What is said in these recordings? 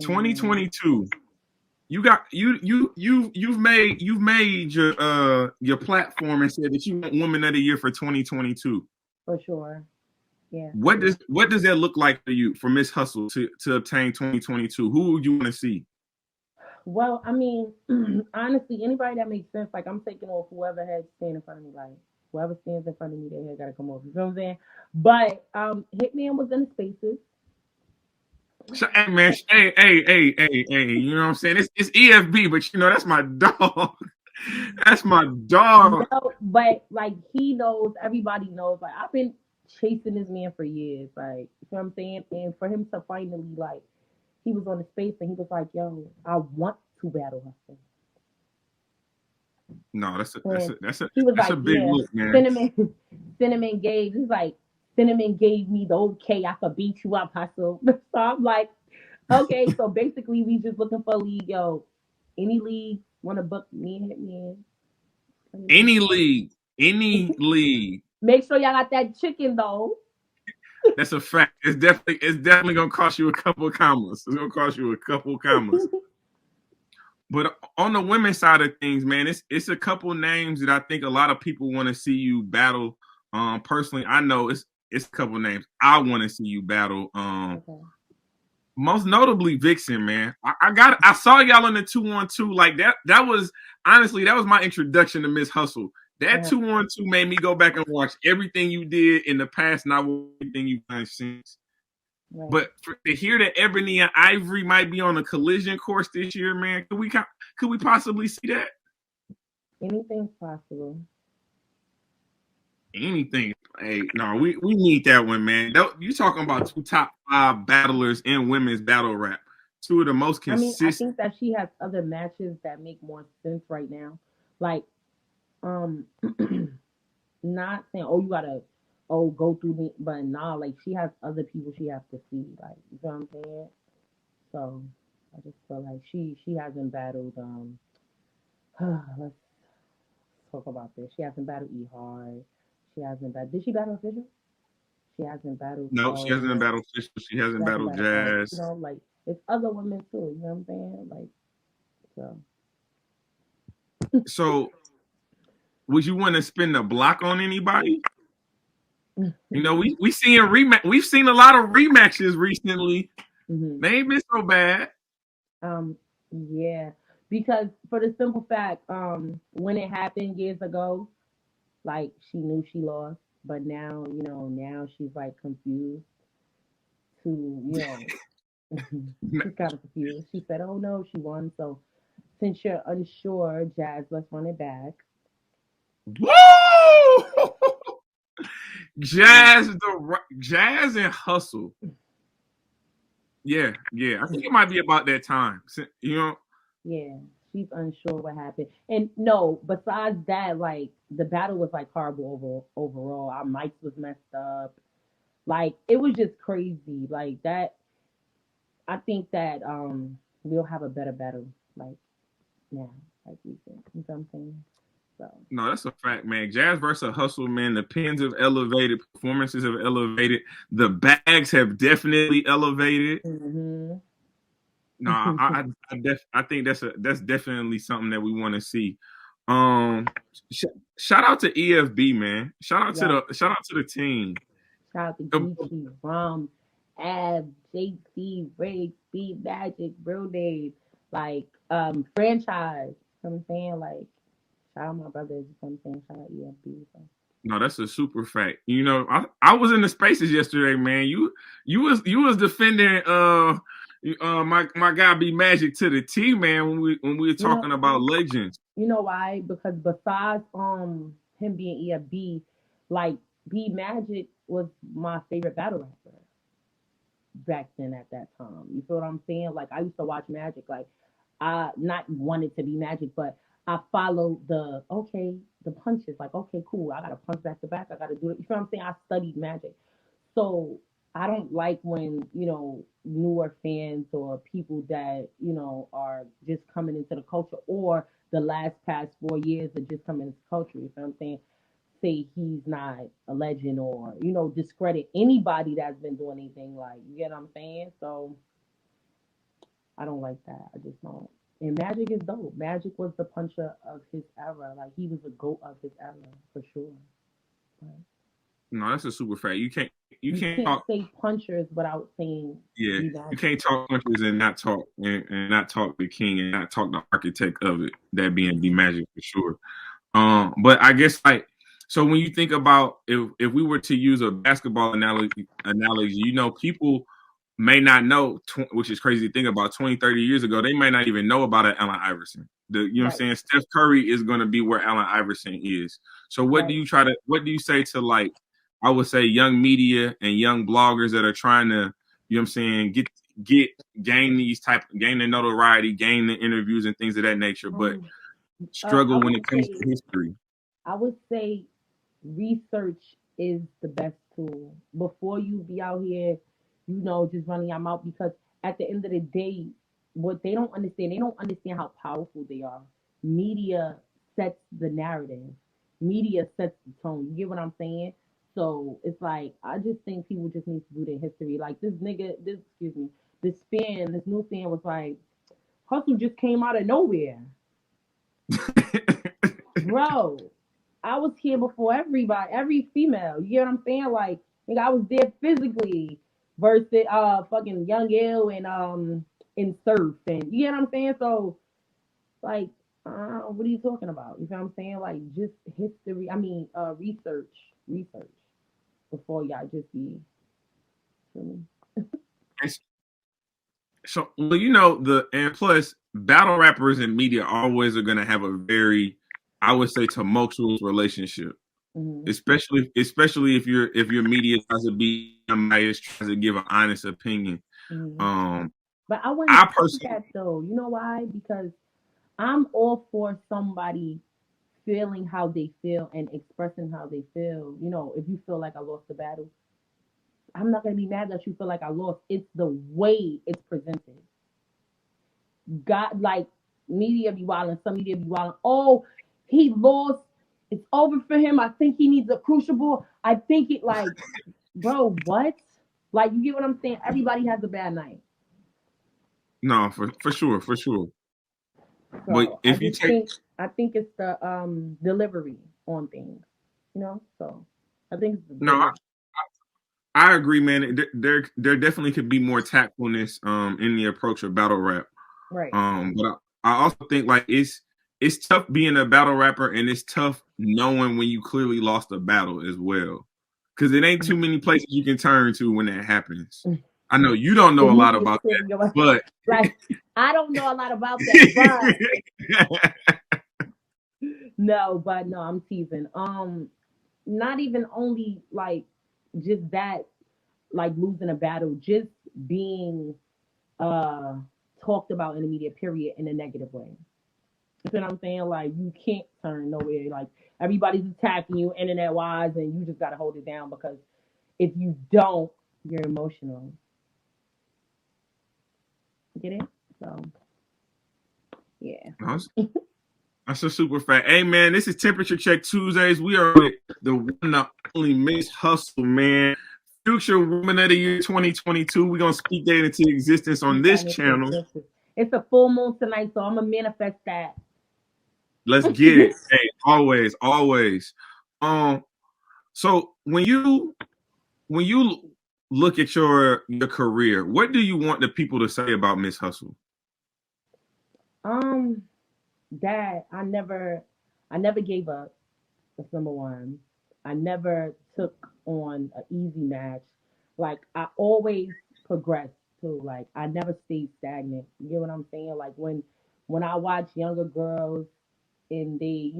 Mm. 2022. You got you've made your platform and said that you want Woman of the Year for 2022. For sure. Yeah. What does that look like for you for Miss Hustle to obtain 2022? Who would you want to see? Well, I mean, honestly, anybody that makes sense, like I'm taking off whoever has stand in front of me, like whoever stands in front of me, their hair gotta come off. You know what I'm saying? But Hitman was in the spaces. So, hey man, hey, you know what I'm saying? It's EFB, but you know that's my dog. That's my dog. No, but like he knows, everybody knows. Like I've been chasing this man for years. Like you know what I'm saying? And for him to finally like he was on the space and he was like, "Yo, I want to battle Hustle." No, that's a that's And a that's a he was that's a like, big "Yeah, look, man. Cinnamon, Cinnamon gave." He's like, "Cinnamon gave me the okay. I could beat you up, Hustle." So I'm like, "Okay." So basically, we just looking for a league, yo. Any league want to book me and Hitman? Any league, any league. Make sure y'all got that chicken though. That's a fact. It's definitely gonna cost you a couple of commas. It's gonna cost you a couple of commas. But on the women's side of things, man, it's a couple names that I think a lot of people want to see you battle. Personally, I know it's a couple names I want to see you battle. Okay. Most notably Vixen, man. I saw y'all in the 2-on-2 like that. That was honestly that was my introduction to Miss Hustle. That Uh, 2-on-2 made me go back and watch everything you did in the past, not everything you've done since. right. But to hear that Ebony and Ivory might be on a collision course this year, man, could we possibly see that? Anything's possible. Anything. Hey, no, we need that one, man. You talking about two top five battlers in women's battle rap. Two of the most I mean, I consistent. think that she has other matches that make more sense right now. Like, um, not saying, oh, you gotta, oh, go through the, but nah, like she has other people she has to see. Like, you know what I'm saying? So I just feel like she hasn't battled. Let's talk about this. She hasn't battled E Hard. She hasn't battled. Did she battle Official? She hasn't battled No, she hasn't Flo. battled Fisher. She She hasn't hasn't battled battled us. You Jazz. know, like it's other women too. You know what I'm saying? Like so. So, would you want to spin the block on anybody? You know, we seeing rematch. We've seen a lot of rematches recently. hmm They ain't been so bad. Um, yeah, because for the simple fact, when it happened years ago, like she knew she lost, but now you know now she's like confused to she's kind of confused. She said, "Oh no, she won." So since you're unsure, Jazz, let's run it back. Woo! Jazz and Hustle. Yeah, yeah. I think it might be about that time. You know, Yeah, she's unsure what happened. And no, besides that, like the battle was like horrible overall. Our mics was messed up. Like it was just crazy. Like that I think that we'll have a better battle like now, like we said. You know what I'm saying? So no, that's a fact, man. Jazz versus Hustle, man. The pins have elevated, performances have elevated, the bags have definitely elevated. hmm No, I think that's definitely something that we want to see. Um, sh- Shout out to EFB, man. yeah. Shout out to the team. Shout out to The- Geechee, Rom, Ab, JC, Ray, Speed Magic, Real Dave, like franchise. You know what I'm saying? Like shout out my brothers, you know what I'm saying? Shout out EFB. So. no, that's a super fact. You know, I was in the spaces yesterday, man. You was defending my guy B Magic to the T, man. When we were You know, talking about legends. you know why? Because besides him being EFB, like B Magic was my favorite battle rapper back then at that time. You feel what I'm saying? Like I used to watch Magic, like I not wanted to be Magic, but I followed the punches. Like okay, cool. I gotta punch back to back. I gotta do it. You feel what I'm saying? I studied Magic, so I don't like when newer fans or people that are just coming into the culture or the last past 4 years are just coming into culture. You feel what I'm saying? Say he's not a legend or discredit anybody that's been doing anything like you get what I'm saying. So I don't like that. I just don't. And Magic is dope. Magic was the puncher of his era. Like he was the goat of his era for sure. But No, that's a super fact. You you can't can't talk. say punchers without saying Yeah, be you Magic. can't talk countries and not talk and not talk the king and not talk the architect of it. That being D Magic for sure. But I guess like so when you think about if we were to use a basketball analogy, people may not know, which is crazy to think about 20, 30 years ago, they may not even know about an Allen Iverson. What I'm Right. saying? Steph Curry is going to be where Allen Iverson is. So Right. what do you say to like, I would say young media and young bloggers that are trying to, get, gain gain the notoriety, gain the interviews and things of that nature, but Um. I struggle when would it comes say to history. I would say research is the best tool before you be out here, just running your mouth because at the end of the day, what they don't understand how powerful they are. Media sets the narrative. Media sets the tone. You get what I'm saying? So it's like I just think people just need to do their history. Like this nigga, this new fan was like, Hustle just came out of nowhere. Bro, I was here before everybody, every female. You get what I'm saying? Like, nigga, I was there physically versus fucking Young Ill and in Surf and you get what I'm saying? So like what are you talking about? You know what I'm saying? Like just history. I mean, research before y'all just be. Feel me? So, well, the and plus battle rappers and media always are going to have a very, I would say, tumultuous relationship, Mm-hmm. especially if your media tries to be unbiased, tries to give an honest opinion. Mm-hmm. Um, But I wouldn't I say personally, that though. You know why? Because I'm all for somebody feeling how they feel and expressing how they feel. If you feel like I lost the battle, I'm not gonna be mad that you feel like I lost. It's the way it's presented. God, like media be wilding, some media be wilding. Oh, he lost. It's over for him. I think he needs a crucible. I think it like, bro, what? Like you get what I'm saying? Everybody has a bad night. no, for sure, for sure. But So I if you just take think I think it's the delivery on things. So I think it's the no, delivery. I agree, man. There definitely could be more tactfulness in the approach of battle rap. Right. But I also think like it's tough being a battle rapper, and it's tough knowing when you clearly lost a battle as well, because it ain't too many places you can turn to when that happens. I know you don't know The a lot media about that, city of but like I don't know a lot about that, but no, I'm teasing. Not even only like just that, like losing a battle, just being uh talked about in the media, period, in a negative way. You know what I'm saying? Like you can't turn nowhere. Like everybody's attacking you internet wise, and you just gotta hold it down because if you don't, you're emotional. Get it? So yeah. that's a super fact. Hey man, this is Temperature Check Tuesdays. We are with the one and only Miss Hustle, man. Future Woman of the Year 2022. We're gonna speak that into existence on this channel. It's a full moon tonight, so I'm gonna manifest that. Let's get it. Hey, always, always. Um, so when you look at your career, what do you want the people to say about Miss Hustle? um, that I never gave up. That's number one. I never took on an easy match. Like I always progressed too. Like I never stayed stagnant. You get what I'm saying? Like when I watch younger girls and they,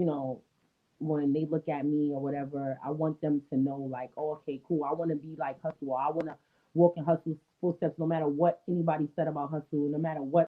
when they look at me or whatever, I want them to know like, oh, okay, cool. I want to be like Hustle. Or I want to walk in Hustle's footsteps, no matter what anybody said about Hustle, no matter what